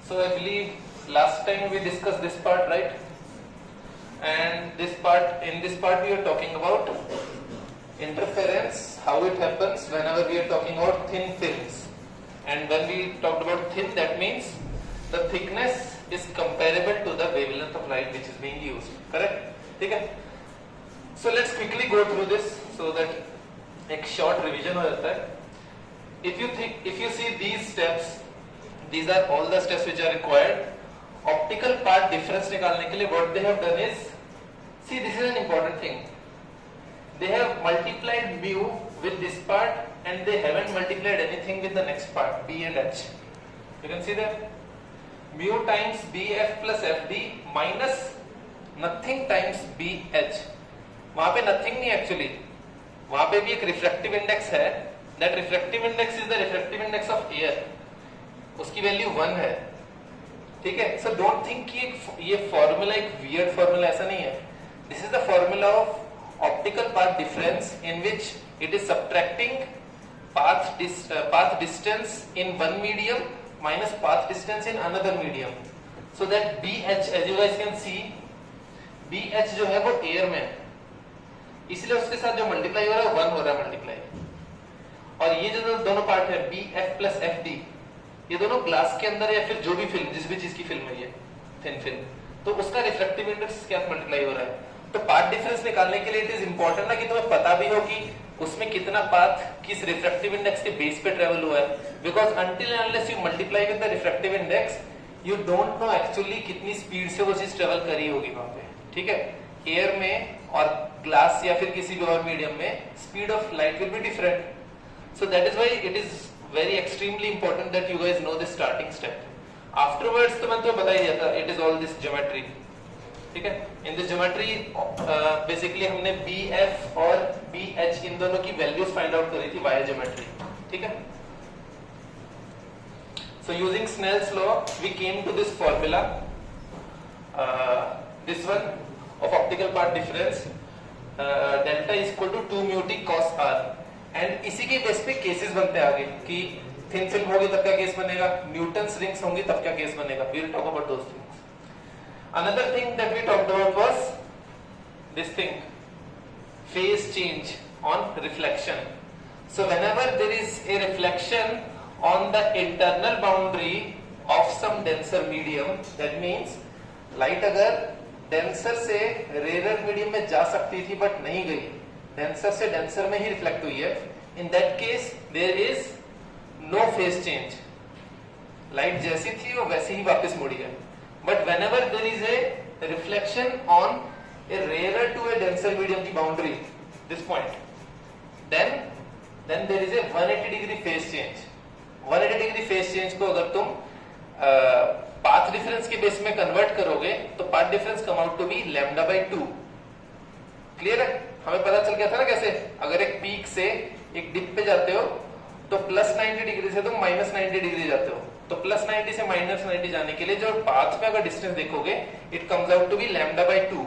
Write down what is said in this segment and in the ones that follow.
So I believe last time we discussed this part, right? And in this part we are talking about interference, how it happens whenever we are talking about thin films. And when we talked about thin, that means the thickness is comparable to the wavelength of light which is being used. Correct? Okay? So let's quickly go through this so that एक short revision हो जाता है. If you see these steps, these are all the steps which are required. Optical part difference निकालने के लिए what they have done is, see, this is an important thing. They have multiplied mu with this part and they haven't multiplied anything with the next part, B and H. You can see that mu times BF plus FD minus nothing times BH. वहाँ पे nothing नहीं actually. वहाँ पे भी एक refractive index है. That refractive index is the refractive index of air. उसकी value 1 है. ठीक है? So don't think कि ये फॉर्मूला एक weird फॉर्मूला ऐसा नहीं है. This is the formula of optical path difference in which it is subtracting path distance in one medium minus path distance in another medium. So that BH, as you guys can see, BH जो है वो air में है. इसलिए उसके साथ जो multiply हो रहा है 1 हो रहा है मल्टीप्लाई. और ये जो दोनों पार्ट है BF plus FD, ये दोनों ग्लास के अंदर या फिर जो भी फिल्म, जिस भी चीज की फिल्म है ये थिन फिल्म, तो उसका रिफ्रैक्टिव इंडेक्स क्या मल्टीप्लाई हो रहा है. तो पाथ डिफरेंस निकालने के लिए इट इज इंपॉर्टेंट ना कि तुम्हें पता भी हो कि उसमें कितना पाथ किस रिफ्रैक्टिव इंडेक्स के बेस पे ट्रेवल हुआ है. Because until and unless you multiply with the refractive index you don't know actually कितनी स्पीड से वो चीज ट्रेवल करी होगी वहां पे. ठीक है? एयर में और ग्लास या फिर किसी भी और मीडियम में speed of light will be different. So that is why it is very extremely important that you guys know this starting step. Afterwards तो मैं तो बता ही दिया था, it is all this geometry. ठीक है? In this geometry basically हमने BF और BH इन दोनों की values find out करी थी via geometry. ठीक है? So using Snell's law we came to this formula, this one of optical path difference, delta is equal to 2 mu t cos r. And इसी के base पे cases बनते हैं आगे कि थिन फिल्म होगी तब क्या केस बनेगा, न्यूटन्स रिंग्स होंगी तब क्या केस बनेगा. We will talk about those things. Another thing that we talked about was this thing, phase change on reflection. So whenever there is a reflection on the internal boundary of some denser medium, that means light अगर denser से rarer medium में जा सकती थी but नहीं गई, denser से denser में ही रिफ्लेक्ट हुई है, in that case there is no phase change. Light जैसी थी वो वैसे ही वापस मुड़ी है. But whenever there is a reflection on a rare to a denser medium की boundary, this point, then there is a 180 degree phase change. 180 degree phase change को अगर तुम पाथ डिफरेंस के बेस में कन्वर्ट करोगे तो path difference come out to be λ/2. Clear है? हमें पता चल गया था ना कैसे, अगर एक पीक से एक डिप पे जाते हो तो +90 डिग्री से तुम -90 डिग्री जाते हो. तो +90 से -90 जाने के लिए जो पाथ पे अगर डिस्टेंस देखोगे it comes out to be λ/2.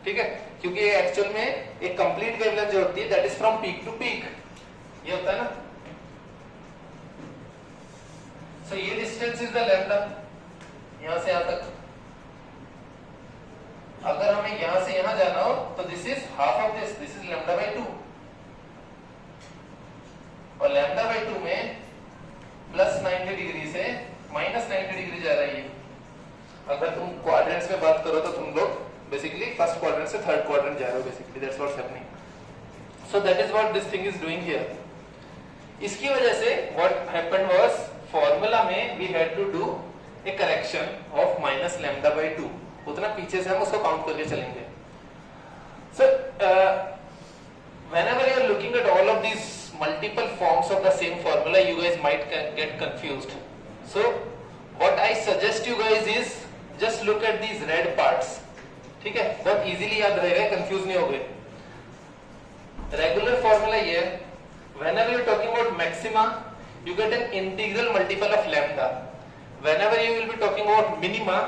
ठीक है? क्योंकि ये एक्चुअल में एक कंप्लीट वेवलेंथ जो होती है that is from peak to peak, ये होता है ना. सो ये डिस्टेंस इज द लैम्डा, यहां से यहां तक. अगर हमें यहां से यहां जाना हो तो this is half of this is λ/2. और λ/2 में +90 डिग्री से -90 डिग्री जा रही है. अगर तुम क्वाड्रेंट्स में बात करो तो तुम लोग बेसिकली फर्स्ट क्वाड्रेंट से थर्ड क्वाड्रेंट जा रहे हो. Basically that's what's happening. So that is what this thing is doing here. इसकी वजह से व्हाट हैपेंड वाज, फार्मूला में we had to do a correction of -λ/2. उतना पीछे से हम उसको काउंट करके चलेंगे. So whenever you are looking at all of these multiple forms of the same formula, you guys might get confused. So what I suggest you guys is just look at these red parts. ठीक है? बहुत easily याद रहेगा, confuse नहीं होगे. Regular formula ये है, whenever you are talking about maxima, you get an integral multiple of lambda. Whenever you will be talking about minima,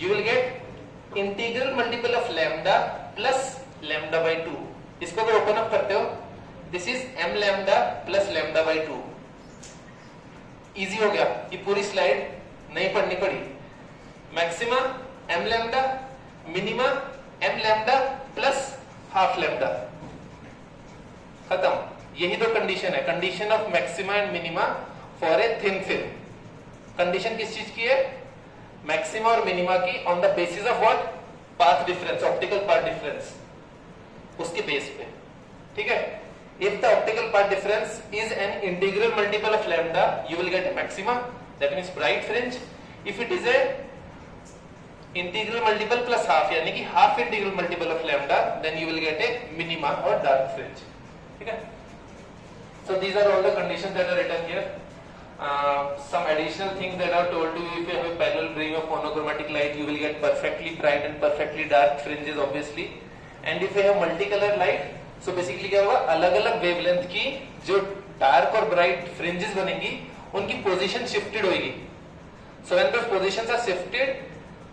you will get integral multiple of lambda plus λ/2. इसको अगर open up करते हो, this is m lambda plus λ/2. Easy हो गया. ये पूरी slide नहीं पढ़नी पड़ी। Maxima m lambda, minima m lambda plus half lambda, खत्म। यही तो कंडीशन है, condition of maxima and minima for a thin film. Condition किस चीज की है? मैक्सिमा और मिनिमा की on the basis of what? Path difference, optical path difference, उसके बेस पे, ठीक है। If the optical path difference is an integral multiple of lambda you will get a maxima, that means bright fringe. If it is a integral multiple plus half, यानी कि half integral multiple of lambda, then you will get a minima और dark fringe, ठीक है। So these are all the conditions that are written here. Some additional things that are told to you: if you have a parallel beam of monochromatic light, you will get perfectly bright and perfectly dark fringes, obviously. And if you have multicolor light, so basically क्या होगा? अलग-अलग wavelength की जो dark और bright fringes बनेंगी, उनकी position shifted होगी. So when those positions are shifted,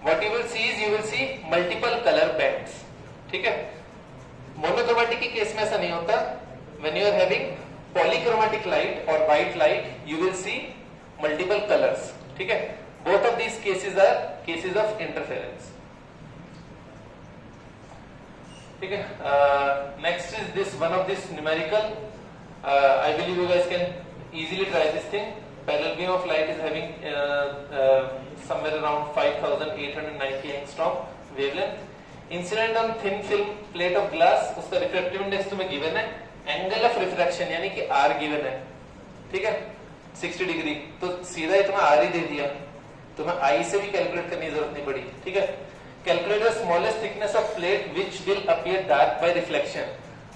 what you will see is you will see multiple color bands. ठीक है? Monochromatic के केस में ऐसा नहीं होता. When you are having polychromatic light or white light, you will see multiple colors, ठीक है। both of these cases are cases of interference, ठीक है। next is this one of this numerical, I believe you guys can easily try this thing. Parallel beam of light is having somewhere around 5890 angstrom wavelength. Incident on thin film plate of glass, उसका refractive index तुम्हें given है, angle of refraction यानी कि are given है, ठीक है, 60 degree, तो सीधा ही तुम्हें आर ही दे दिया, तुम्हें आई से भी कैलकुलेट करने की जरूरत नहीं पड़ी, ठीक है। Calculate the smallest thickness of plate which will appear dark bye reflection.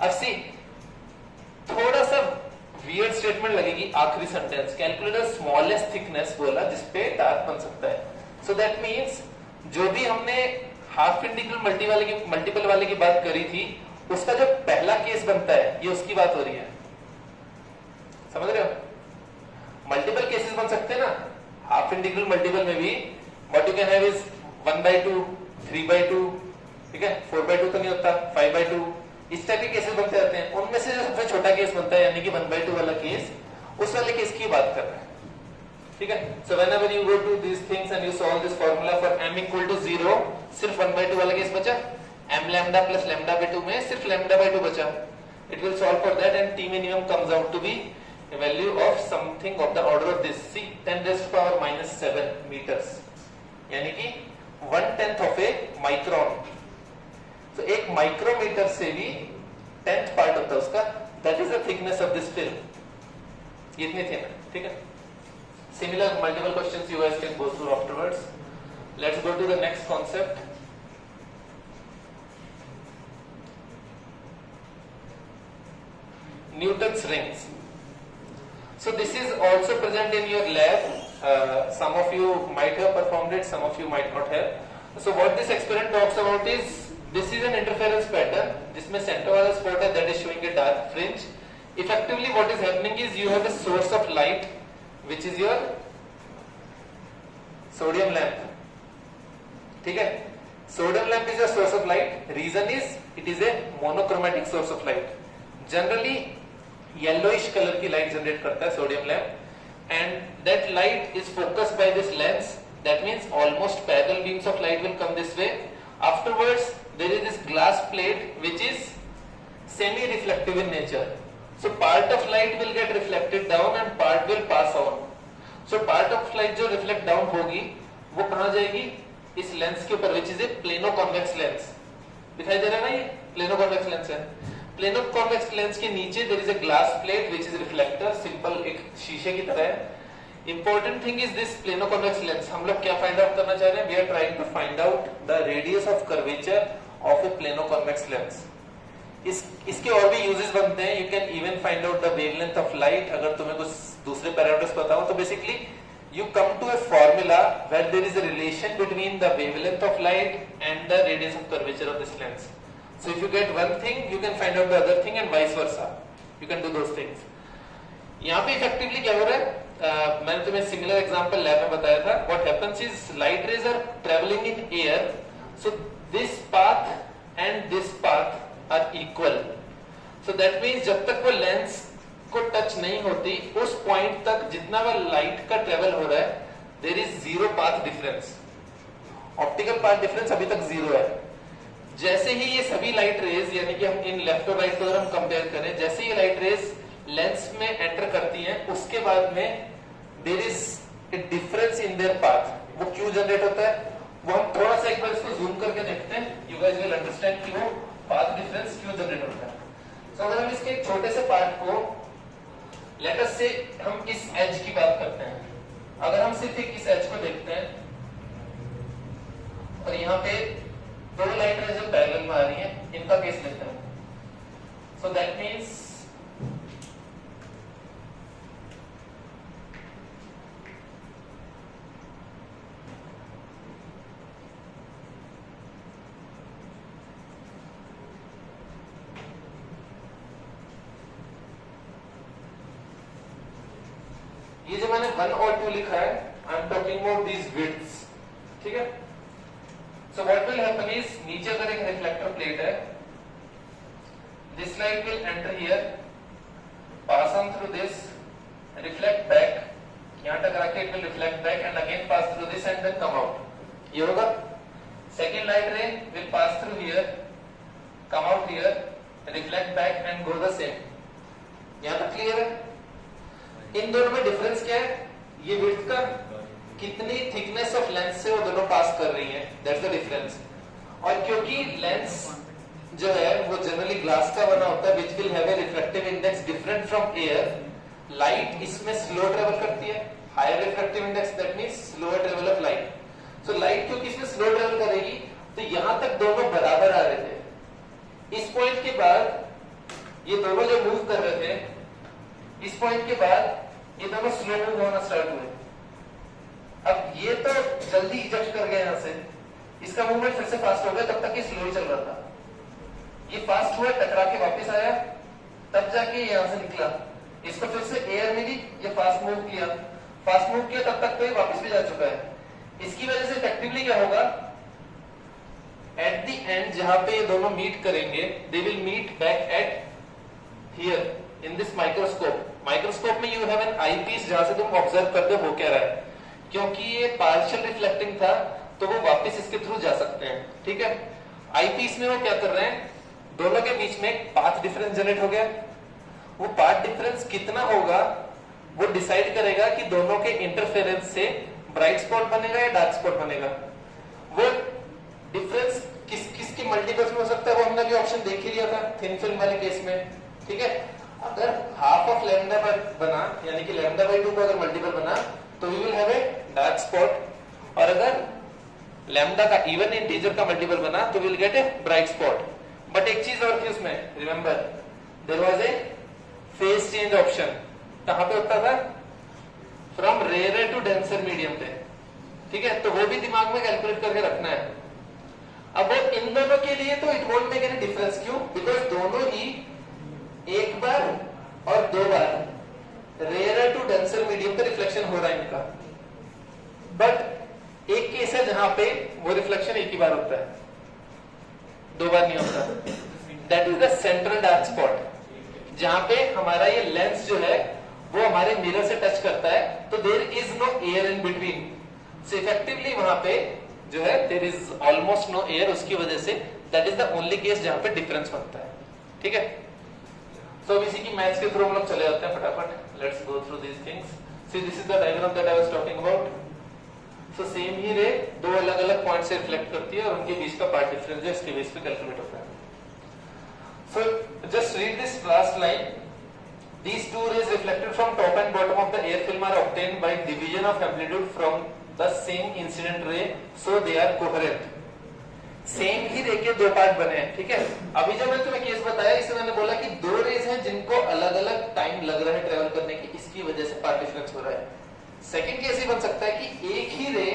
अब सी थोड़ा सा वियर्ड स्टेटमेंट लगेगी आखिरी sentence, calculate the smallest thickness बोला जिसपे डार्क बन सकता है। सो दैट मींस जो भी हमने हाफ इंटीग्रल मल्टीपल वाले की बात करी थी, उसका जो पहला केस बनता है ये उसकी बात हो रही है, समझ रहे हो। मल्टीपल केसेस बन सकते हैं ना हाफ इंटीग्रल मल्टीपल में भी, what you can have is 1/2, 3/2, ठीक है, 4/2 तो नहीं होता, 5/2, इस टाइप के केसेस बनते रहते हैं। उनमें से जो सबसे छोटा केस बनता है यानी कि 1/2 वाला केस, उस वाले केस की बात कर रहे हैं, ठीक है। So whenever you go to this things and you solve this formula for m = 0, सिर्फ 1/2 वाला केस बचा, m lambda plus lambda by 2 में सिर्फ लैम्डा बाय 2 बचा। It will solve for that and t minimum comes out to be a value of something of the order of this, see 10⁻⁻7 meters, यानी कि 1/10 of a micron। तो एक micrometer से भी 10th part होता है उसका, that is the thickness of this film, ये इतनी थी ना, ठीक है। Similar multiple questions you guys can go through afterwards. Let's go to the next concept. Newton's rings. So this is also present in your lab. Some of you might have performed it, some of you might not have. So what this experiment talks about is, this is an interference pattern जिसमें center वाला spot है that is showing a dark fringe. Effectively what is happening is you have a source of light which is your sodium lamp, ठीक है। Sodium lamp is a source of light. Reason is it is a monochromatic source of light. Generally yellowish color की light generate करता है sodium lamp, and that light is focused by this lens. That means almost parallel beams of light will come this way. Afterwards there is this glass plate which is semi-reflective in nature. So part of light will get reflected down and part will pass on. So part of light जो reflect down होगी वो कहाँ जाएगी? इस lens के ऊपर, which is a plano-convex lens. दिखाई दे रहा है ना, ये plano-convex lens है। प्लेनो कॉन्वेक्स लेंस के नीचे there is a glass plate which is reflector, simple एक शीशे की तरह है। Important thing is this plano convex lens. हम लोग क्या फाइंड आउट करना चाह रहे हैं? We are trying to find out the radius of curvature of a plano convex lens. इसके और भी यूजेस बनते हैं। You can even find out the wavelength of light, अगर तुम्हें कुछ दूसरे पैरामीटर्स पता हो तो basically you come to a formula where there is a relation between the wavelength of light and the radius of curvature of this lens. So if you get one thing, you can find out the other thing and vice versa. You can do those things. यहाँ पे effectively क्या हो रहा है? मैंने तुम्हें similar example lab में बताया था. What happens is light rays are traveling in air. So this path and this path are equal. So that means जब तक वो lens को टच नहीं होती, उस पॉइंट तक जितना वो लाइट का ट्रेवल हो रहा है there is zero path difference, optical path difference अभी तक जीरो है। जैसे ही ये सभी लाइट रेज, यानी कि हम इन लेफ्ट और राइट को अगर हम कंपेयर करें, जैसे ये लाइट रेज लेंस में एंटर करती हैं, उसके बाद में there is a difference in their path. वो क्यों जनरेट होता है, वो हम थोड़ा सा एक बार इसको जूम करके देखते हैं, यू गाइस विल अंडरस्टैंड कि वो पाथ डिफरेंस क्यों जनरेट होता है। सो अगर हम इसके एक छोटे से पार्ट को, लेट अस से हम इस एज की बात करते हैं, अगर हम सिर्फ एक इस एज को देखते हैं और यहाँ पे दो लाइट रेज जो पैरेलल में आ रही हैं, इनका केस लेते हैं। सो दैट मीन्स ये जो मैंने 1 और 2 लिखा है, I am talking about these widths, ठीक है। So what will happen is, नीचे अगर एक रिफ्लेक्टर प्लेट है, this light will enter here, pass on through this, reflect back, यहां टकरा के it will reflect back and again pass through this and then come out. ये होगा second light ray will pass through here, come out here, reflect back and go the same. यहां तक clear है? इन दोनों में डिफरेंस क्या है, ये विड्थ का कितनी थिकनेस ऑफ लेंस से वो दोनों पास कर रही हैं, दैट्स द डिफरेंस। और क्योंकि लेंस जो है वो जनरली ग्लास का बना होता है, which will have a refractive index different from air, light इसमें स्लो ट्रेवल करती है, higher refractive index that means slower travel of light. So light क्योंकि इसमें स्लो ट्रेवल करेगी, तो यहां तक दोनों बराबर आ रहे थे। इस पॉइंट के बाद ये दोनों जो मूव कर रहे थे, इस पॉइंट के बाद ये दोनों स्लो मूव होना स्टार्ट हुए। अब ये तो जल्दी इजेक्ट कर गए यहां से, इसका मूवमेंट फिर से फास्ट हो गया, तब तक ये स्लो ही चल रहा था। ये फास्ट हुआ, टकरा के वापस आया, तब जाके यहां से निकला, इसको फिर से एयर मिली, ये फास्ट मूव किया, तब तक तो ये वापस भी जा चुका है। इसकी वजह से इफेक्टिवली क्या होगा, एट द एंड जहां पे ये दोनों मीट करेंगे, they will meet back at here in this microscope. Microscope में you have an eyepiece जहां से तुम ऑब्जर्व करते हो क्या रहा है। क्योंकि ये पार्शियल रिफ्लेक्टिंग था, तो वो वापस इसके थ्रू जा सकते हैं, ठीक है। आई पीस में वो क्या कर रहे हैं, दोनों के बीच में एक पाथ डिफरेंस जनरेट हो गया। वो पाथ डिफरेंस कितना होगा, वो डिसाइड करेगा कि दोनों के इंटरफेरेंस से ब्राइट स्पॉट बनेगा या डार्क स्पॉट बनेगा। वो डिफरेंस किसके मल्टीपल्स में हो सकता है, वो हमने अभी ऑप्शन देख ही लिया था थिन फिल्म वाले केस में, ठीक है। अगर हाफ ऑफ लैम्डा बना, यानी कि लैम्डा बाय 2 का अगर मल्टीपल बना, तो we will have a dark spot. और अगर लैम्डा का इवन इंटीजर का मल्टीपल बना, तो we will get a bright spot. But एक चीज और थी उसमें, remember there was a phase change option. कहां पे होता था, from rare to denser medium पे, ठीक है। तो वो भी दिमाग में कैलकुलेट करके रखना है। अब वो इन दोनों के लिए तो it won't make any difference, क्यों, बिकॉज दोनों ही एक बार और 2 बार रेयर टू डेंसर मीडियम पे रिफ्लेक्शन हो रहा है इनका। बट एक केस है जहां पे वो रिफ्लेक्शन एक ही बार होता है, 2 बार नहीं होता। That is the central dark spot, जहां पे हमारा ये लेंस जो है वो हमारे मिरर से टच करता है, तो there is no air in between. So effectively वहां पे जो है there is almost no air, उसकी वजह से that is the only case जहां पे डिफरेंस बनता है, ठीक है। तो अब इसी की मैथ्स के थ्रू हम लोग चले जाते हैं फटाफट। Let's go through these things. See this is the diagram that I was talking about. So same ही रे दो अलग अलग पॉइंट से रिफ्लेक्ट करती है और उनके बीच का पार्ट डिफरेंस जो इसके बेस पे कैलकुलेट होता है। So just read this last line, these two rays reflected from top and bottom of the air film are obtained by division of amplitude from the same incident ray, so they are coherent। Same ही ray के 2 part बने हैं, ठीक है। अभी जब मैंने तुम्हें केस बताया, इसमें मैंने बोला कि 2 रेज हैं जिनको अलग अलग टाइम लग रहा है ट्रेवल करने की, इसकी वजह से पार्ट डिफरेंस हो रहा है। सेकंड केस ये बन सकता है कि एक ही रे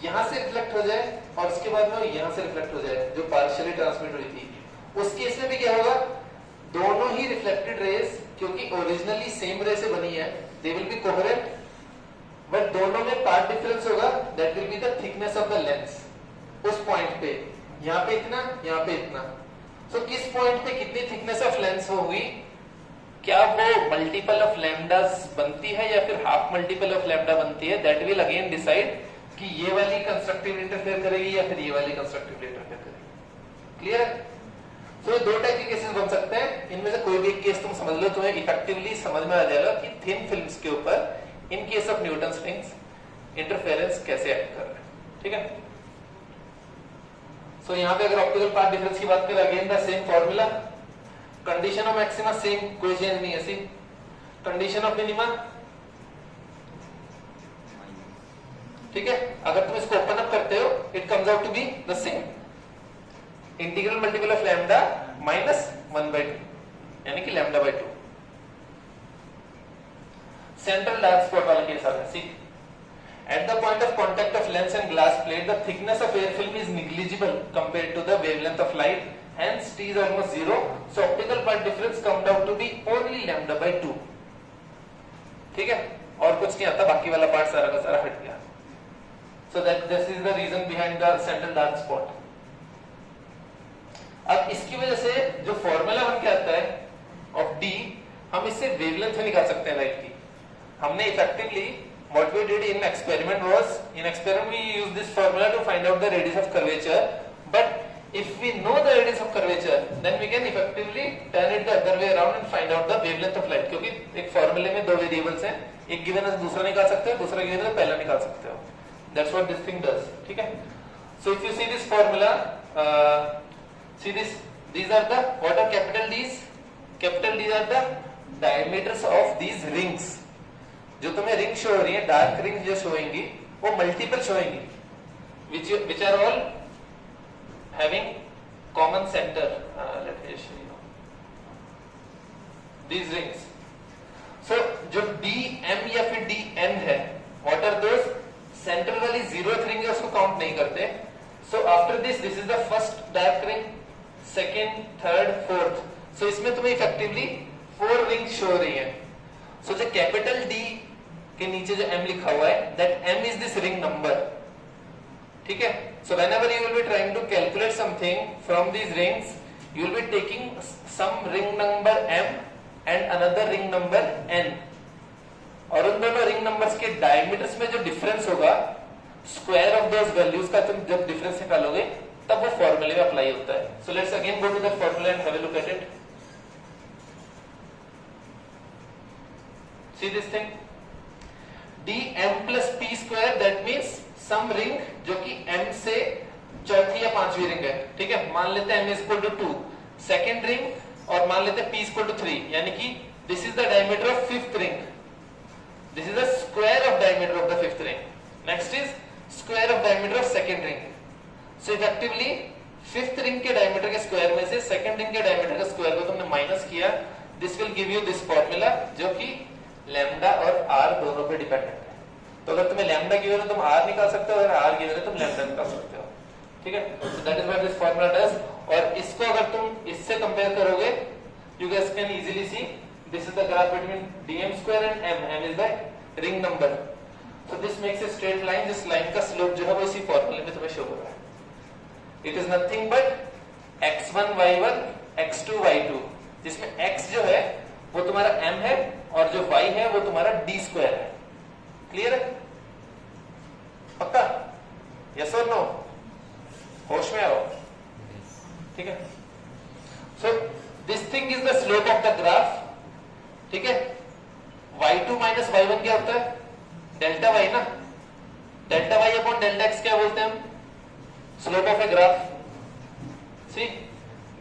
यहां से रिफ्लेक्ट हो जाए और उसके बाद में यहां से रिफ्लेक्ट हो जाए, जो पार्शियली ट्रांसमिट हुई थी। उस केस में भी क्या होगा, दोनों ही रिफ्लेक्टेड रेज क्योंकि ओरिजिनली सेम रे से बनी है, they will be coherent, but दोनों में पार्ट डिफरेंस होगा, that will be the thickness of the lens. उस पॉइंट पे यहां पे इतना, यहां पे इतना। सो किस पॉइंट पे कितनी थिकनेस ऑफ लेंस होगी, क्या वो मल्टीपल ऑफ लैम्डास बनती है या फिर हाफ मल्टीपल ऑफ लैम्डा बनती है, दैट विल अगेन डिसाइड कि ये वाली कंस्ट्रक्टिव इंटरफेयर करेगी या फिर ये वाली कंस्ट्रक्टिव इंटरफेयर करेगी। क्लियर है? तो दो टाइप के केसेस बन सकते हैं, इनमें से कोई भी एक केस तुम समझ लो, तुम्हें इफेक्टिवली समझ में आ जाएगा कि थिन फिल्म्स के ऊपर in case of Newton's rings interference कैसे एक्ट कर रहा है। ठीक है? सो यहां पे अगर ऑप्टिकल पाथ डिफरेंस की बात करें, again the same formula, condition of maxima same, कोई चेंज नहीं है, सी कंडीशन ऑफ मिनिमा। ठीक है? अगर तुम इसको ओपन अप करते हो, it comes out to be the same, integral multiple of lambda minus 1/2 यानी कि lambda by 2। Central dark spot वाला केस आ गया। See at the point of contact of lens and glass plate, the thickness of air film is negligible compared to the wavelength of light, hence T is almost 0, so optical path difference comes out to be only lambda by 2। ठीक है? और कुछ नहीं आता, बाकी वाला part सारा का सारा हट गया। so that this is the reason behind the central dark spot। अब इसकी वजह से जो फॉर्मूला बन के आता है ऑफ D, हम इससे वेवलेंथ निकाल सकते हैं लाइट की। हमने effectively what we did in experiment was, in experiment we used this formula to find out the radius of curvature, but if we know the radius of curvature then we can effectively turn it the other way around and find out the wavelength of light, क्योंकि एक फॉर्मूले में दो variables हैं, एक given है दूसरा निकाल सकते हो, दूसरा गिवन है पहला निकाल सकते हो। That's what this thing does। ठीक है? So if you see this formula, see this, these are the, what are capital D's? Capital D's are the diameters of these rings। जो तुम्हें रिंग शो हो रही है, डार्क रिंग जो show होंगी वो मल्टीपल शो होंगी, which are all having common center। let me show you these rings। so जो DM या फिर DN है, what are those? सेंट्रल वाली 0th रिंग है, उसको काउंट नहीं करते। so after this is the first dark ring, second, third, fourth। so इसमें तुम्हें इफेक्टिवली 4 रिंग्स शो हो रही है। so जो कैपिटल D के नीचे जो M लिखा हुआ है, that M is this ring number। ठीक है? so whenever you will be trying to calculate something from these rings, you will be taking some ring number M and another ring number N, और उन दोनों ring numbers के diameters में जो difference होगा, square of those values का तुम जब डिफरेंस निकालोगे तब वो फॉर्मूले में अप्लाई होता है। so let's again go to that formula and have a look at it। see this thing, dm plus p square, that means some ring जो कि m से चौथी या पांचवी रिंग है। ठीक है? मान लेते हैं m is equal to 2, second ring, और मान लेते हैं p is equal to 3, यानी कि this is the diameter of fifth ring, this is the square of diameter of the fifth ring, next is square of diameter of second ring। so effectively fifth ring के diameter के square में से second ring के diameter का square को तुमने minus किया, this will give you this formula, जो कि लैम्डा और आर दोनों पे डिपेंडेंट है। तो अगर तुम्हें लैम्डा गिवन है तुम आर निकाल सकते हो, अगर आर गिवन है तुम लैम्डा निकाल सकते हो। ठीक है? so that is what this formula does। और इसको अगर तुम इससे कंपेयर करोगे, you guys can easily see this is the graph between dm square and m, m is the ring number। so this makes a straight line, जिस line का slope जो है वो इसी फॉर्मूले में तुम्हें शो हो रहा है। it is nothing but x1 y1 x2 y2, जिसमें x जो है वो तुम्हारा m है और जो y है वो तुम्हारा d स्क्वायर है। क्लियर है? पक्का? यस और नो? होश में आओ। ठीक है? So this thing is the slope of the graph. ठीक है? y2 माइनस y1 क्या होता है? डेल्टा y ना, delta y upon delta x क्या बोलते हैं हम? Slope of a graph. See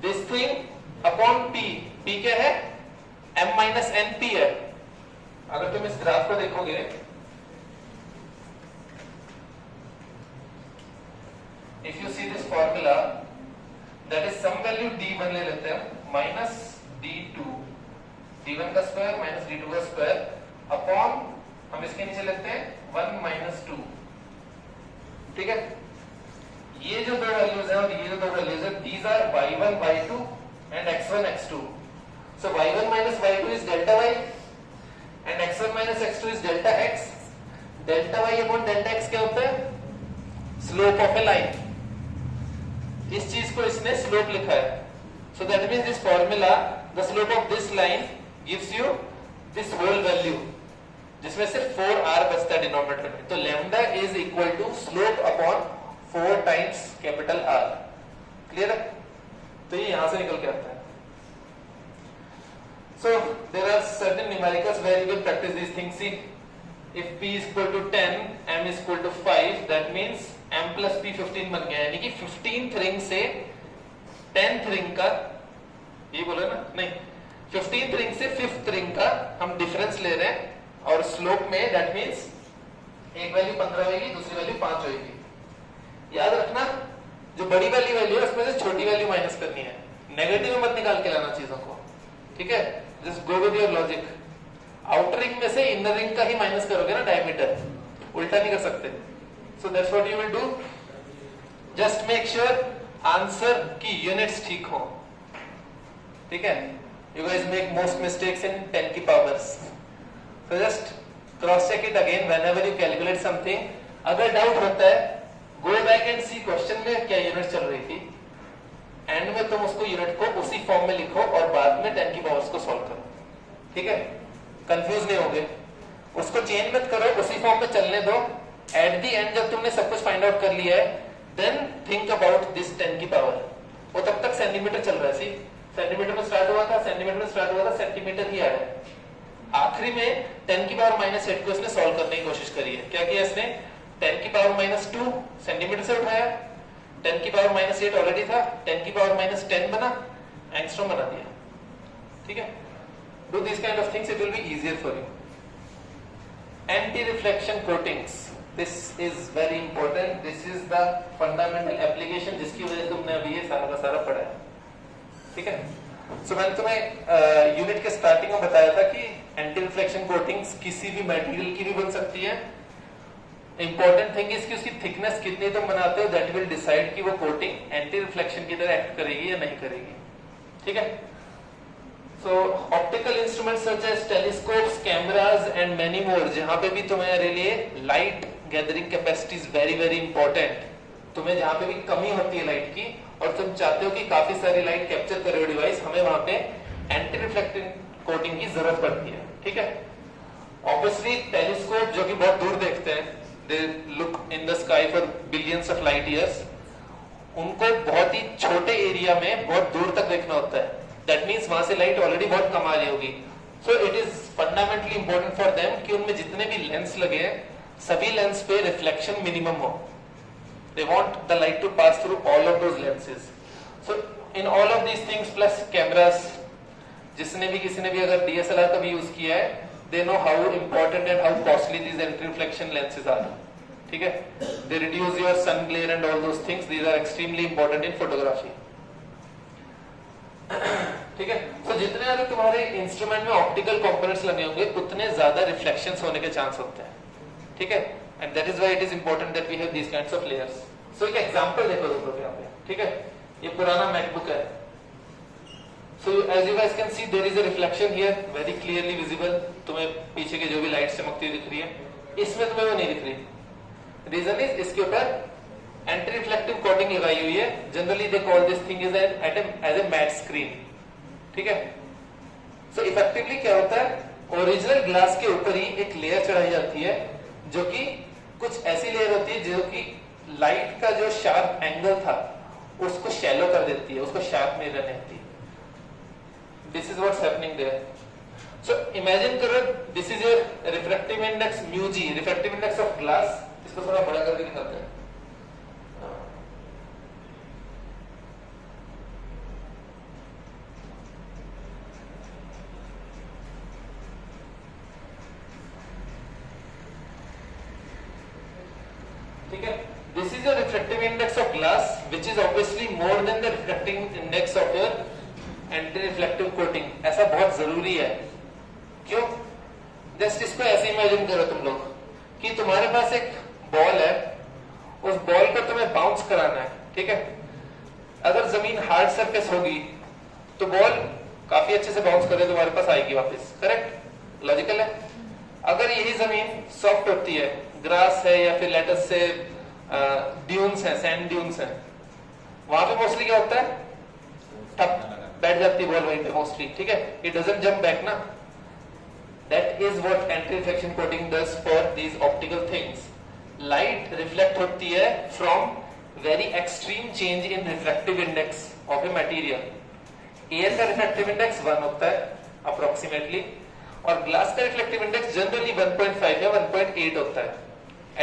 this thing upon p, p क्या है? m माइनस n p है। अगर तुम इस ग्राफ को देखोगे, if you see this formula, that is some value d1 ले लेते हैं, माइनस d2, d1 का स्क्वायर माइनस d2 का स्क्वायर अपॉन, हम इसके नीचे लेते हैं 1 माइनस 2। ठीक है? ये जो दो वैल्यूज हैं और ये जो दो वैल्यूज हैं, these are y1 y2 and x1 x2। so y1 minus y2 is delta y and x1 minus x2 is delta x। delta y upon delta x क्या होता है? Slope of A line. इस चीज को इसने slope लिखा है। so that means this formula, the slope of this line gives you this whole value, जिसमें सिर्फ 4r बचता है डिनोमिनेटर में। तो lambda is equal to slope upon 4 times capital R। Clear है? तो ये यहां से निकल के आता है। So there are certain numericals where you will practice these things. See, if p is equal to 10, m is equal to 5, that means m plus p 15 बन गया, यानी कि 15th रिंग से 10th रिंग का, ये बोला ना, नहीं, 15th रिंग से 5th रिंग का हम डिफरेंस ले रहे हैं, और स्लोप में दैट मीन्स एक वैल्यू 15 होगी, दूसरी वैल्यू 5 होगी। याद रखना, जो बड़ी वाली वैल्यू है उसमें से छोटी वैल्यू माइनस करनी है, नेगेटिव में मत निकाल के लाना चीजों को, ठीक है? Just go with your logic. Outer ring में से इनर रिंग का ही माइनस करोगे ना डायमीटर, उल्टा नहीं कर सकते। So that's what you will do. Just make sure answer की यूनिट्स ठीक हो, ठीक है? You guys make most mistakes in 10 की powers, so just cross check it again whenever you calculate something. अगर डाउट होता है, go back and see question में क्या यूनिट चल रही थी, एंड में तुम उसको यूनिट को उसी फॉर्म में लिखो और बाद में 10 की पावर्स को सॉल्व करो, ठीक है? कंफ्यूज नहीं होगे, उसको चेंज मत करो, उसी फॉर्म में चलने दो। एट द एंड जब तुमने सब कुछ फाइंड आउट कर लिया है, देन थिंक अबाउट दिस 10 की पावर। वो तब तक सेंटीमीटर चल रहा है, सी सेंटीमीटर में स्टार्ट हुआ था, सेंटीमीटर में स्टार्ट हुआ था, सेंटीमीटर ही आया है। आखिरी में 10 की पावर माइनस 8 को इसने सॉल्व करने की कोशिश करी है। क्या किया इसने? 10 की पावर माइनस 2 सेंटीमीटर से उठाया, 10 की पावर माइनस 8 ऑलरेडी था, 10 की पावर माइनस 10 बना, एंगस्ट्रॉम बना दिया, ठीक है? Do this kind of things, it will be easier for you. Anti reflection coatings, this is very important, this is the fundamental application जिसकी वजह से तुमने अभी ये सारा का सारा पढ़ा है, ठीक है? सो मैंने तुम्हें यूनिट के स्टार्टिंग में बताया था कि एंटी रिफ्लेक्शन कोटिंग्स किसी भी मटेरियल की भी बन सकती है। इंपॉर्टेंट थिंग इज कि उसकी थिकनेस कितनी तुम बनाते हो, दैट विल डिसाइड कि वो कोटिंग एंटी रिफ्लेक्शन की तरह एक्ट करेगी या नहीं करेगी, ठीक है? So optical instruments such as telescopes, cameras and many more, जहां पे भी तुम्हारे लिए light gathering capacity is very very important. तुम्हें जहां पे भी कमी होती है लाइट की और तुम चाहते हो कि काफी सारी लाइट कैप्चर करे डिवाइस, हमें वहां पे एंटी रिफ्लेक्टिंग कोटिंग की जरूरत पड़ती है, ठीक है? ऑब्वियसली टेलीस्कोप जो कि बहुत दूर देखते हैं, they look in the sky for billions of light years, उनको बहुत ही छोटे एरिया में बहुत दूर तक देखना होता है। दैट मीन्स वहां से लाइट ऑलरेडी बहुत कम आ रही होगी। So it is fundamentally important for them कि उनमें जितने भी लेंस लगे हैं, सभी लेंस पे रिफ्लेक्शन मिनिमम हो। They want the light to pass through all of those lenses. So in all of these things plus cameras, जिसने भी किसी ने भी अगर DSLR का भी यूज किया है, they know how important and how costly these anti-reflection lenses are, ठीक है? They reduce your sun glare and all those things. These are extremely important in photography, ठीक है? So जितने ज्यादा तुम्हारे इंस्ट्रूमेंट में ऑप्टिकल कंपोनेंट्स लगे होंगे, उतने ज्यादा रिफ्लेक्शंस होने के चांस होते हैं, ठीक है? And that is why it is important that we have these kinds of layers. So एक एग्जांपल देखो दोस्तों यहाँ पे, ठीक है? ये पुराना मैकबुक है। So as you guys can see, there is a reflection here, very clearly visible. तुम्हें पीछे की जो भी लाइट चमकती हुई दिख रही है, इसमें तुम्हें वो नहीं दिख रही। रीजन इज इसके ऊपर एंटी रिफ्लेक्टिव कोटिंग लगाई हुई है। Generally they call this thing is as a matte screen, ठीक है? सो इफेक्टिवली क्या होता है, ओरिजिनल ग्लास के ऊपर ही एक लेयर चढ़ाई जाती है, जो कि कुछ ऐसी लेयर होती है जो कि लाइट का जो शार्प एंगल था उसको शैलो कर देती है, उसको शार्प नहीं रहने देती। This is what's happening there. So imagine करो, this is your refractive index mu g, refractive index of glass. इसको थोड़ा बड़ा करके दिखाते हैं। ठीक है? This is your refractive index of glass, which is obviously more than the refracting index of your anti reflective coating. ऐसा बहुत जरूरी है। क्यों? जस्ट इसको ऐसे इमेजिन करो तुम लोग कि तुम्हारे पास एक बॉल है, उस बॉल को तुम्हें बाउंस कराना है, ठीक है? अगर जमीन हार्ड सरफेस होगी तो बॉल काफी अच्छे से बाउंस करे, तुम्हारे पास आएगी वापस, करेक्ट? लॉजिकल है। अगर यही जमीन सॉफ्ट होती है, ग्रास है या फिर लेटस से ड्यून्स है, सैंड ड्यून्स है, वहां पे मोस्टली क्या होता है, ठप बैठ जाती है बॉल वहीं पे मोस्टली, ठीक है? इट डजंट जंप बैक ना, is what anti-reflection coating does for these optical things. Light reflect होती है from very extreme change in refractive index of a material. Air का refractive index 1 होता है approximately, और glass का refractive index generally 1.5 या 1.8 होता है.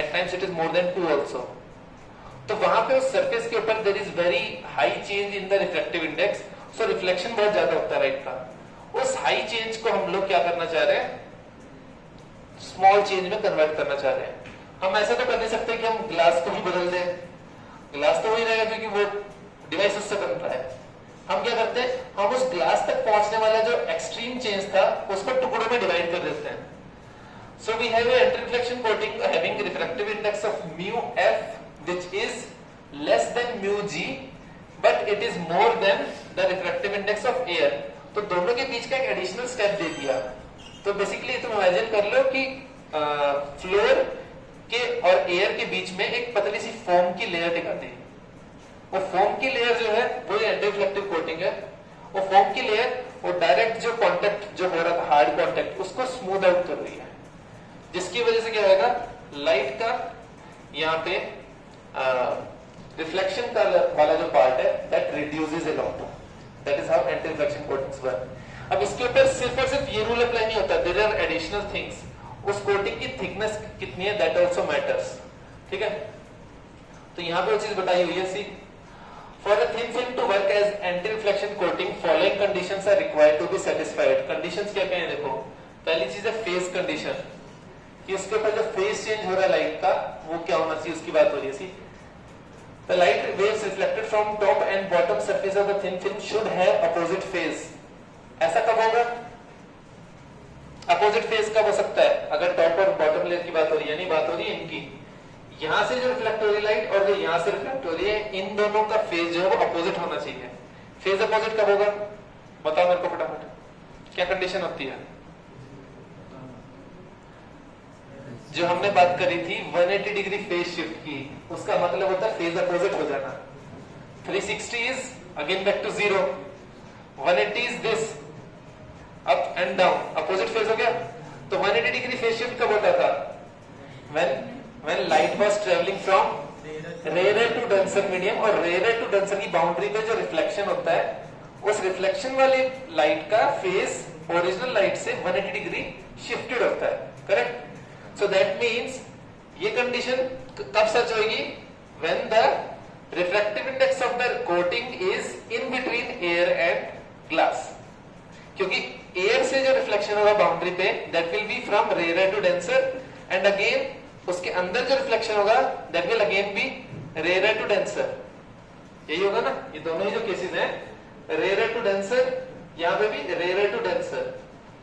At times it is more than 2 also. तो वहां पे उस सरफेस के ऊपर there is very high change in the refractive index, so reflection बहुत ज्यादा होता है लाइट का. उस हाई चेंज को हम लोग क्या करना चाह रहे हैं, स्मॉल चेंज में कन्वर्ट करना चाह रहे हैं. हम ऐसा तो कर नहीं सकते कि हम ग्लास को ही बदल दें, ग्लास तो वही रहेगा क्योंकि वो डिवाइस उससे बन रहा है. हम क्या करते हैं, हम उस ग्लास तक पहुंचने वाला जो एक्सट्रीम चेंज था उसको टुकड़ों में डिवाइड कर देते हैं. So we have a anti-reflection coating having refractive index of mu f which is less than mu g but it is more than the refractive index of air. तो दोनों के बीच का एक एडिशनल स्टेप दे दिया. तो बेसिकली तुम imagine कर लो कि फ्लोर के और एयर के बीच में एक पतली सी फोम की लेयर टिका दी. वो फोम की लेयर जो है वो एंटी-रिफ्लेक्टिव कोटिंग है. वो फोम की लेयर वो डायरेक्ट जो कांटेक्ट जो हो रहा था, हार्ड कांटेक्ट, उसको स्मूथ आउट कर रही है, जिसकी वजह से क्या होगा, लाइट का यहाँ पे रिफ्लेक्शन का वाला जो पार्ट है that reduces a lot. That is how anti-reflection coatings work. अब इसके ऊपर सिर्फ और सिर्फ ये रूल अप्लाई नहीं होता, देयर आर एडिशनल थिंग्स. उस कोटिंग की थिकनेस कितनी है दैट आल्सो मैटर्स. ठीक है, तो यहाँ पे वो चीज बताई हुई है. सी, for a thin film to work as anti-reflection coating, following conditions are required to be satisfied. Conditions क्या क्या है देखो. पहली चीज है फेज कंडीशन, कि उसके ऊपर जो फेज चेंज हो रहा है लाइट का वो क्या होना चाहिए, उसकी बात हो रही है. सी, the light waves reflected from top and bottom surface of the thin film should have opposite phase. ऐसा कब होगा, अपोजिट फेज कब हो सकता है, अगर टॉप और बॉटम लेयर की बात हो रही है. नहीं, बात हो रही है इनकी, यहां से जो रिफ्लेक्ट हो रही है लाइट और जो यहां से रिफ्लेक्ट हो रही है, इन दोनों का फेज जो है वो अपोजिट होना चाहिए. फेज अपोजिट कब होगा, बताओ मेरे को फटाफट. क्या कंडीशन होती है जो हमने बात करी थी 180 डिग्री फेज शिफ्ट की, उसका मतलब होता है फेज अपोजिट हो जाना. 360 is again back to 0, 180 is this up and down, opposite phase हो गया. तो 180 डिग्री फेज शिफ्ट कब होता था, when light was traveling from rarer to denser medium, और rarer to denser की बाउंड्री पे जो रिफ्लेक्शन होता है, उस रिफ्लेक्शन वाली लाइट का फेज ओरिजिनल लाइट से 180 डिग्री शिफ्टेड होता है. करेक्ट. सो दैट मीन्स ये कंडीशन कब सच होगी, when the refractive index of the coating is in between air and glass. क्योंकि एयर से जो रिफ्लेक्शन होगा बाउंड्री पे that will be from rare to denser, and again उसके अंदर जो रिफ्लेक्शन होगा that will again be rare to denser. यही होगा ना, ये दोनों ही जो केसेस हैं, रेयर टू डेंसर, यहाँ पे भी रेयर टू डेंसर,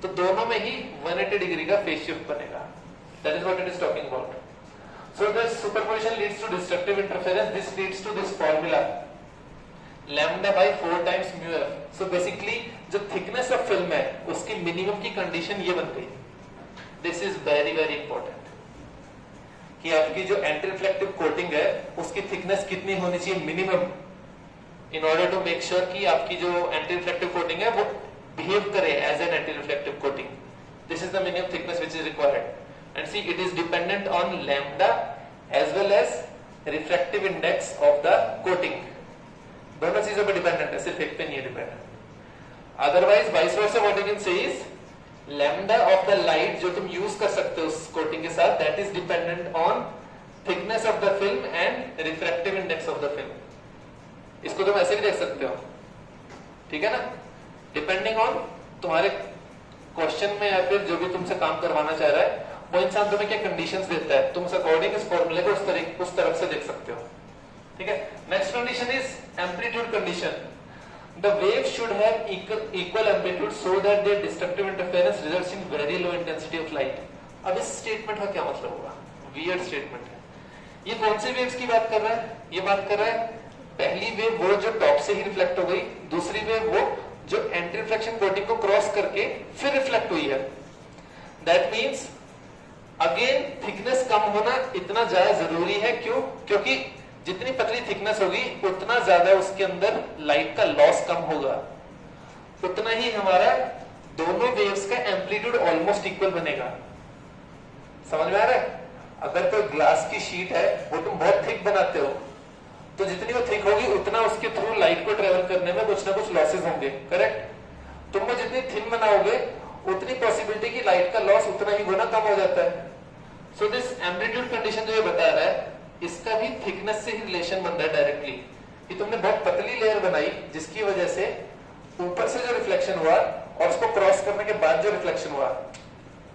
तो दोनों में ही 180 डिग्री का फेज शिफ्ट बनेगा. That is what it is talking about. So the superposition leads to destructive interference. This leads to this formula lambda by 4 times mu f. So basically जो thickness of film है उसकी minimum की condition ये बन गई. This is very very important कि आपकी जो एंटी रिफ्लेक्टिव कोटिंग है उसकी थिकनेस कितनी होनी चाहिए minimum, in order to make sure कि आपकी जो एंटी रिफ्लेक्टिव कोटिंग है वो बिहेव करे as an anti reflective coating. This is the minimum thickness which is required. And see, it is dependent on lambda as well as refractive index of the coating. दोनों चीजों पर dependent है, सिर्फ एक पे नहीं dependent. Otherwise vice versa what you can say is lambda of the light जो तुम यूज कर सकते हो उस कोटिंग के साथ, that is dependent on thickness of the film and refractive index of the film. इसको तुम ऐसे भी देख सकते हो, ठीक है ना, डिपेंडिंग ऑन तुम्हारे क्वेश्चन में या फिर जो भी तुमसे काम करवाना चाह रहा है वो इंसान तुम्हें क्या कंडीशंस देता है, तुम उस अकॉर्डिंग इस फॉर्मूले को उस तरफ से देख सकते हो. ठीक है. Next condition is amplitude condition. The waves should have equal amplitude so that their destructive interference results in very low intensity of light. अब इस स्टेटमेंट का क्या मतलब होगा, वियर्ड स्टेटमेंट है. ये कौन से वेव्स की बात कर रहा है, ये बात कर रहा है पहली वेव वो जो टॉप से ही रिफ्लेक्ट हो गई, दूसरी वेव वो जो एंटी रिफ्लेक्शन कोटिंग को क्रॉस करके फिर रिफ्लेक्ट हुई है. दैट मींस अगेन थिकनेस कम होना इतना ज्यादा जरूरी है. क्यों? क्योंकि जितनी पतली थिकनेस होगी उतना ज्यादा उसके अंदर लाइट का लॉस कम होगा, उतना ही हमारा दोनों वेव्स का एम्पलीट्यूड ऑलमोस्ट इक्वल बनेगा। समझ में आ रहा है? अगर कोई ग्लास की शीट है, वो तुम बहुत थिक बनाते हो, तो जितनी वो थिक होगी उतना उसके थ्रू लाइट को ट्रेवल करने में कुछ ना कुछ लॉसेस होंगे, करेक्ट? तुम वो जितनी थिन बनाओगे उतनी पॉसिबिलिटी की लाइट का लॉस उतना ही गुना कम हो जाता है। सो दिस एम्पलीट्यूड कंडीशन जो ये बता रहा है, इसका भी थिकनेस से ही रिलेशन बन रहा है डायरेक्टली। कि तुमने बहुत पतली लेयर बनाई जिसकी वजह से ऊपर से जो रिफ्लेक्शन हुआ और उसको क्रॉस करने के बाद जो रिफ्लेक्शन हुआ,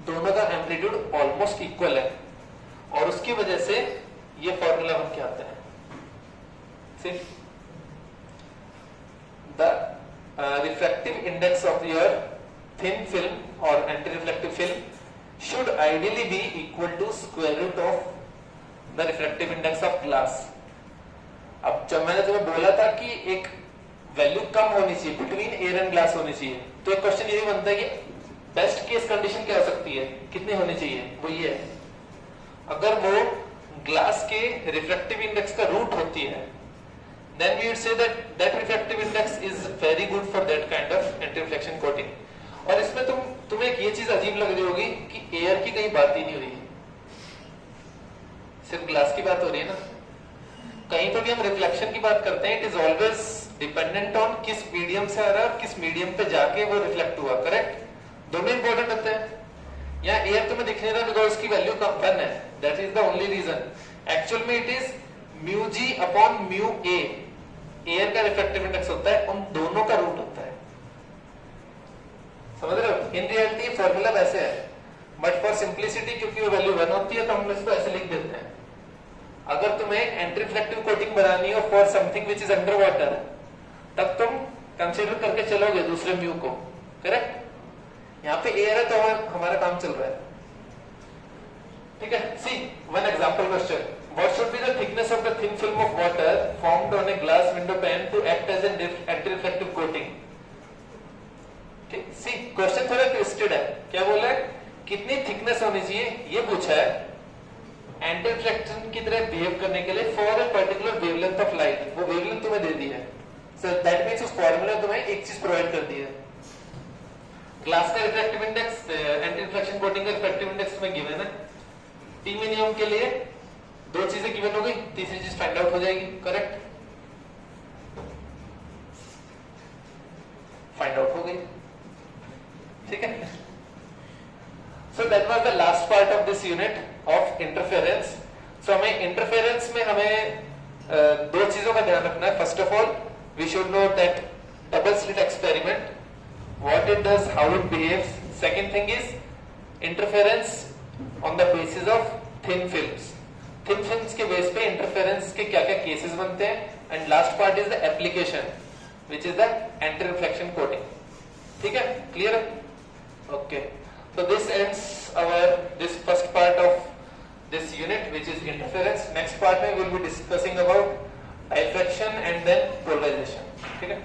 दोनों का एम्पलीट्यूड ऑलमोस्ट इक्वल है, और उसकी वजह से ये फॉर्मूला बन के आता है। See, the refractive index of your thin film or anti-reflective film should ideally be equal to square root of the refractive index of glass. अब जब मैंने तुम्हें बोला था कि एक वैल्यू कम होनी चाहिए, बिटवीन एयर एंड ग्लास होनी चाहिए, तो एक क्वेश्चन ये बनता है कि बेस्ट केस कंडीशन क्या हो सकती है, कितनी होनी चाहिए? वो ये है, अगर वो ग्लास के रिफ्रैक्टिव इंडेक्स का रूट होती है, then we would say that that refractive index is very good for that kind of anti-reflection coating. और इसमें तुम्हें एक ये चीज अजीब लग रही होगी कि एयर की कहीं बात ही नहीं हो रही है, सिर्फ ग्लास की बात हो रही है ना। कहीं पर भी हम रिफ्लेक्शन की बात करते हैं, it is always dependent on किस मीडियम से आ रहा है और किस मीडियम पे जाके वो रिफ्लेक्ट हुआ, करेक्ट? दोनों इंपॉर्टेंट होते हैं। यहाँ एयर तुम्हें दिख नहीं रहा बिकॉज उसकी वैल्यू कम 1 है, that is the only reason. Actual में it is mu g upon mu a, air का रिफ्रैक्टिव इंडेक्स होता है, उन दोनों का रूट होता है। समझ रहे हो? इन रियलिटी फॉर्मूला वैसे है, बट फॉर सिंप्लिसिटी क्योंकि वो वैल्यू 1 होती है तो हम इसको ऐसे लिख देते हैं। अगर तुम्हें एंटी रिफ्लेक्टिव कोटिंग बनानी हो for something which is under water, तब तुम कंसीडर करके चलोगे दूसरे म्यू को, करेक्ट? यहाँ पे एयर है तो हमारा काम चल रहा है, ठीक है? See one example question, what should be the thickness of the thin film of water formed on a glass window pane to act as an anti-reflective coating? ठीक, सी क्वेश्चन थोड़ा ट्विस्टेड है। क्या बोला है? कितनी थिकनेस होनी चाहिए ये पूछा है एंटी रिफ्लेक्शन की तरह बिहेव करने के लिए for a particular wavelength of light. वो वेवलेंथ तुम्हें दे दी है, सो दैट मींस उस फॉर्मूला तुम्हें एक चीज प्रोवाइड कर दी है। ग्लास का refractive index, anti reflection coating का रिफ्रैक्टिव इंडेक्स तुम्हें गिवन है। टी मिनिमम के लिए दो चीजें गिवन हो गई, तीसरी चीज फाइंड आउट हो जाएगी, करेक्ट? फाइंड आउट हो गई, ठीक है? So that was the last part of this unit of interference. So हमें इंटरफेरेंस में हमें दो चीजों का ध्यान रखना है। First of all we should know that double slit experiment, what it does, how it behaves. Second thing is interference on the basis of thin films. Thin films के बेस पे इंटरफेरेंस के क्या क्या केसेस बनते हैं, and last part is the application which is the anti reflection coating. ठीक है, clear है? Okay, so this ends this first part of this unit, which is interference. Next part we will be discussing about diffraction and then polarization. ठीक है?